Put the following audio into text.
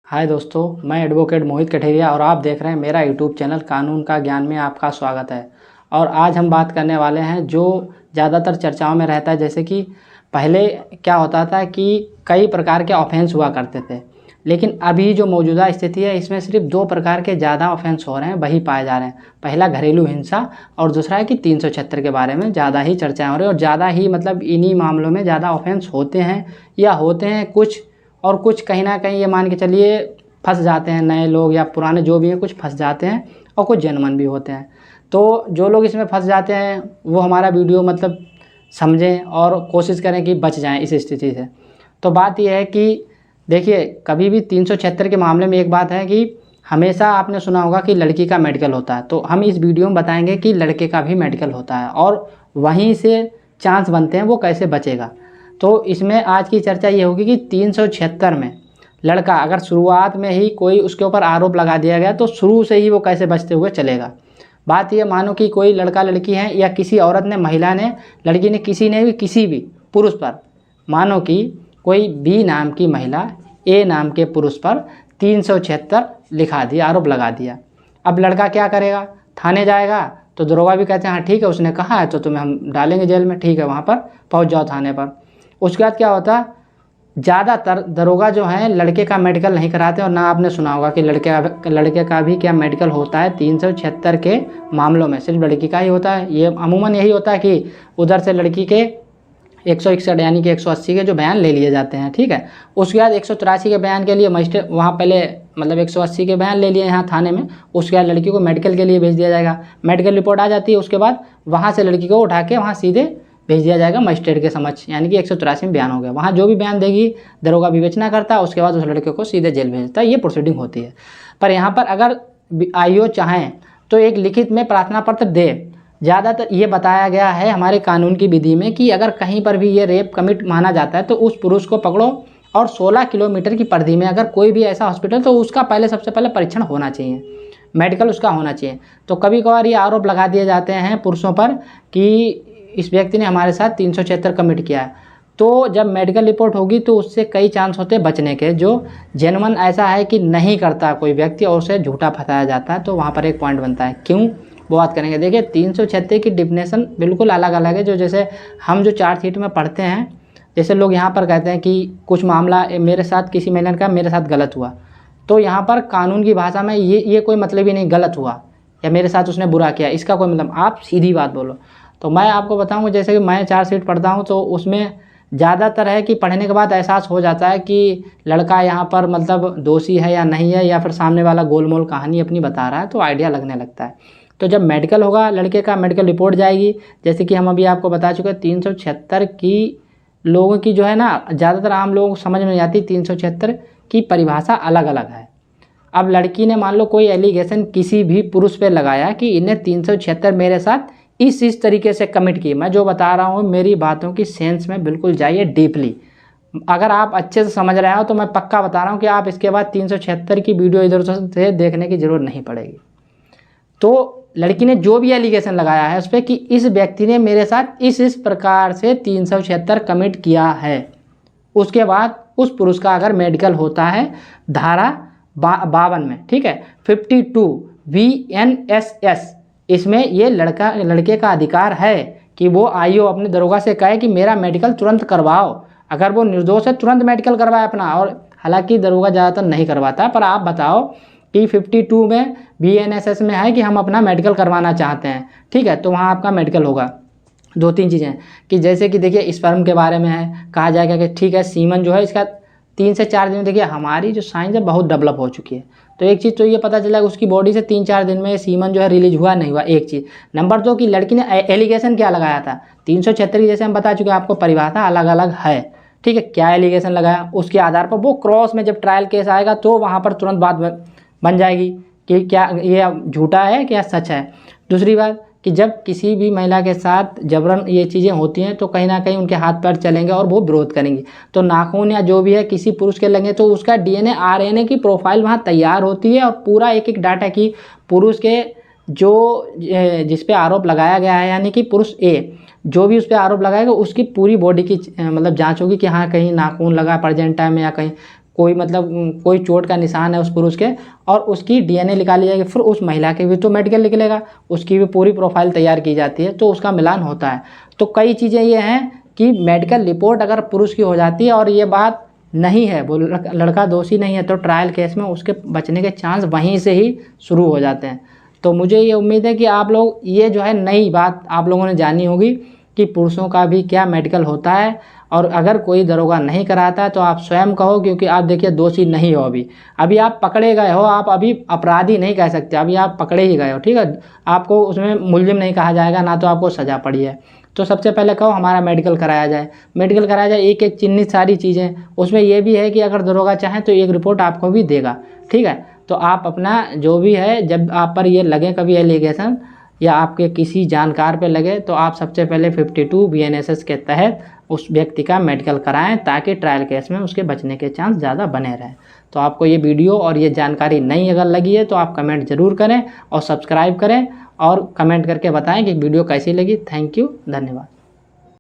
हाय दोस्तों, मैं एडवोकेट मोहित कठेरिया और आप देख रहे हैं मेरा यूट्यूब चैनल कानून का ज्ञान में आपका स्वागत है। और आज हम बात करने वाले हैं जो ज़्यादातर चर्चाओं में रहता है। जैसे कि पहले क्या होता था कि कई प्रकार के ऑफेंस हुआ करते थे, लेकिन अभी जो मौजूदा स्थिति है इसमें सिर्फ दो प्रकार के ज़्यादा ऑफेंस हो रहे हैं, वही पाए जा रहे हैं। पहला घरेलू हिंसा और दूसरा है कि 376 के बारे में ज़्यादा ही चर्चाएँ हो रही हैं और ज़्यादा ही इन्हीं मामलों में ज़्यादा ऑफेंस होते हैं या होते हैं कुछ, और कुछ कहीं ना कहीं ये मान के चलिए फंस जाते हैं, नए लोग या पुराने जो भी हैं कुछ फंस जाते हैं और कुछ जेन्युइन भी होते हैं। तो जो लोग इसमें फंस जाते हैं वो हमारा वीडियो समझें और कोशिश करें कि बच जाएं इस स्थिति से। तो बात यह है कि देखिए, कभी भी 376 के मामले में एक बात है कि हमेशा आपने सुना होगा कि लड़की का मेडिकल होता है, तो हम इस वीडियो में बताएंगे कि लड़के का भी मेडिकल होता है और वहीं से चांस बनते हैं वो कैसे बचेगा। तो इसमें आज की चर्चा ये होगी कि 376 में लड़का अगर शुरुआत में ही कोई उसके ऊपर आरोप लगा दिया गया तो शुरू से ही वो कैसे बचते हुए चलेगा। बात ये, मानो कि कोई लड़का लड़की है या किसी औरत ने, महिला ने, लड़की ने, किसी ने भी किसी भी पुरुष पर, मानो कि कोई बी नाम की महिला ए नाम के पुरुष पर 376 लिखा दिया, आरोप लगा दिया। अब लड़का क्या करेगा? थाने जाएगा तो दरोगा भी कहते हैं हाँ ठीक है, उसने कहा है तो तुम्हें हम डालेंगे जेल में, ठीक है वहाँ पर पहुँच जाओ थाने पर। उसके बाद क्या होता, ज़्यादातर दरोगा जो हैं लड़के का मेडिकल नहीं कराते, और ना आपने सुना होगा कि लड़के का भी क्या मेडिकल होता है। 376 के मामलों में सिर्फ लड़की का ही होता है। ये अमूमन यही होता है कि उधर से लड़की के 161 यानी कि 180 के जो बयान ले लिए जाते हैं, ठीक है। उसके बाद 183 के बयान के लिए मजिस्ट्रेट वहाँ पहले 180 के बयान ले लिए यहाँ थाने में, उसके बाद लड़की को मेडिकल के लिए भेज दिया जाएगा। मेडिकल रिपोर्ट आ जाती है, उसके बाद वहाँ से लड़की को उठा के वहाँ सीधे भेज दिया जाएगा मजिस्ट्रेट के समक्ष, यानी कि 183 में बयान हो गया। वहाँ जो भी बयान देगी दरोगा विवेचना करता है, उसके बाद उस लड़के को सीधे जेल भेजता है। ये प्रोसीडिंग होती है। पर यहाँ पर अगर आईओ चाहें तो एक लिखित में प्रार्थना पत्र दे। ज़्यादातर ये बताया गया है हमारे कानून की विधि में कि अगर कहीं पर भी ये रेप कमिट माना जाता है तो उस पुरुष को पकड़ो और 16 किलोमीटर की परिधि में अगर कोई भी ऐसा हॉस्पिटल, तो उसका सबसे पहले परीक्षण होना चाहिए, मेडिकल उसका होना चाहिए। तो कभी कभार ये आरोप लगा दिए जाते हैं पुरुषों पर कि इस व्यक्ति ने हमारे साथ 376 कमिट किया है, तो जब मेडिकल रिपोर्ट होगी तो उससे कई चांस होते हैं बचने के। जो जेन्युइन ऐसा है कि नहीं करता कोई व्यक्ति और उसे झूठा फंसाया जाता है, तो वहाँ पर एक पॉइंट बनता है। क्यों, वो बात करेंगे। देखिए, 376 की डिफिनेशन बिल्कुल अलग अलग है। जो जैसे हम जो चार्जशीट में पढ़ते हैं, जैसे लोग यहाँ पर कहते हैं कि कुछ मामला मेरे साथ, किसी महिला का मेरे साथ गलत हुआ, तो यहाँ पर कानून की भाषा में ये कोई मतलब ही नहीं गलत हुआ या मेरे साथ उसने बुरा किया, इसका कोई मतलब, आप सीधी बात बोलो। तो मैं आपको बताऊँ, जैसे कि मैं चार्जशीट पढ़ता हूँ तो उसमें ज़्यादातर है कि पढ़ने के बाद एहसास हो जाता है कि लड़का यहाँ पर दोषी है या नहीं है, या फिर सामने वाला गोलमोल कहानी अपनी बता रहा है, तो आइडिया लगने लगता है। तो जब मेडिकल होगा, लड़के का मेडिकल रिपोर्ट जाएगी, जैसे कि हम अभी आपको बता चुके हैं 376 की लोगों की जो है ना, ज़्यादातर आम लोगों को समझ में नहीं आती। 376 की परिभाषा अलग अलग है। अब लड़की ने मान लो कोई एलिगेशन किसी भी पुरुष पे लगाया कि इन्हें 376 मेरे साथ इस तरीके से कमिट की। मैं जो बता रहा हूँ मेरी बातों की सेंस में बिल्कुल जाइए डीपली। अगर आप अच्छे से समझ रहे हो तो मैं पक्का बता रहा हूँ कि आप इसके बाद 376 की वीडियो इधर से देखने की ज़रूरत नहीं पड़ेगी। तो लड़की ने जो भी एलिगेशन लगाया है उस पर कि इस व्यक्ति ने मेरे साथ इस प्रकार से 376 कमिट किया है, उसके बाद उस पुरुष का अगर मेडिकल होता है धारा 52 में, ठीक है, 52 VNSS, इसमें ये लड़के का अधिकार है कि वो आईओ अपने दरोगा से कहे कि मेरा मेडिकल तुरंत करवाओ। अगर वो निर्दोष है तुरंत मेडिकल करवाए अपना। और हालांकि दरोगा ज़्यादातर नहीं करवाता, पर आप बताओ कि 52 में VNSS में है कि हम अपना मेडिकल करवाना चाहते हैं, ठीक है, तो वहाँ आपका मेडिकल होगा। दो तीन चीज़ें कि जैसे कि देखिए स्पर्म के बारे में है, कहा जाएगा कि ठीक है सीमन जो है इसका 3 से 4 दिन में, देखिए हमारी जो साइंस है बहुत डेवलप हो चुकी है, तो एक चीज़ तो ये पता चला उसकी बॉडी से 3-4 दिन में सीमन जो है रिलीज हुआ नहीं हुआ, एक चीज़। नंबर 2 कि लड़की ने एलिगेशन क्या लगाया था। 376 की जैसे हम बता चुके हैं आपको परिभाषा अलग अलग है, ठीक है। क्या एलिगेशन लगाया उसके आधार पर वो क्रॉस में जब ट्रायल केस आएगा तो वहाँ पर तुरंत बात बन जाएगी कि क्या ये झूठा है क्या सच है। दूसरी बात कि जब किसी भी महिला के साथ जबरन ये चीज़ें होती हैं तो कहीं ना कहीं उनके हाथ पैर चलेंगे और वो विरोध करेंगी, तो नाखून या जो भी है किसी पुरुष के लगेंगे तो उसका DNA RNA की प्रोफाइल वहाँ तैयार होती है और पूरा एक एक डाटा की पुरुष के जो जिस पे आरोप लगाया गया है, यानी कि पुरुष A जो भी उस पर आरोप लगाएगा उसकी पूरी बॉडी की जांच होगी कि हाँ कहीं नाखून लगा प्रेजेंट टाइम में या कहीं कोई मतलब कोई चोट का निशान है उस पुरुष के, और उसकी डीएनए निकाली जाएगी, फिर उस महिला के भी तो मेडिकल निकलेगा, उसकी भी पूरी प्रोफाइल तैयार की जाती है, तो उसका मिलान होता है। तो कई चीज़ें ये हैं कि मेडिकल रिपोर्ट अगर पुरुष की हो जाती है और ये बात नहीं है, वो लड़का दोषी नहीं है, तो ट्रायल केस में उसके बचने के चांस वहीं से ही शुरू हो जाते हैं। तो मुझे ये उम्मीद है कि आप लोग ये जो है नई बात आप लोगों ने जानी होगी कि पुरुषों का भी क्या मेडिकल होता है। और अगर कोई दरोगा नहीं कराता है तो आप स्वयं कहो, क्योंकि आप देखिए दोषी नहीं हो, अभी आप पकड़े गए हो, आप अभी अपराधी नहीं कह सकते, अभी आप पकड़े ही गए हो, ठीक है। आपको उसमें मुलजिम नहीं कहा जाएगा, ना तो आपको सज़ा पड़ी है। तो सबसे पहले कहो हमारा मेडिकल कराया जाए, मेडिकल कराया जाए, एक एक चिन्हित सारी चीज़ें। उसमें ये भी है कि अगर दरोगा चाहे तो एक रिपोर्ट आपको भी देगा, ठीक है। तो आप अपना जो भी है, जब आप पर ये लगे कभी एलिगेशन या आपके किसी जानकार पे लगे, तो आप सबसे पहले 52 BNSS के तहत उस व्यक्ति का मेडिकल कराएं, ताकि ट्रायल केस में उसके बचने के चांस ज़्यादा बने रहें। तो आपको ये वीडियो और ये जानकारी नई अगर लगी है तो आप कमेंट ज़रूर करें और सब्सक्राइब करें, और कमेंट करके बताएं कि वीडियो कैसी लगी। थैंक यू, धन्यवाद।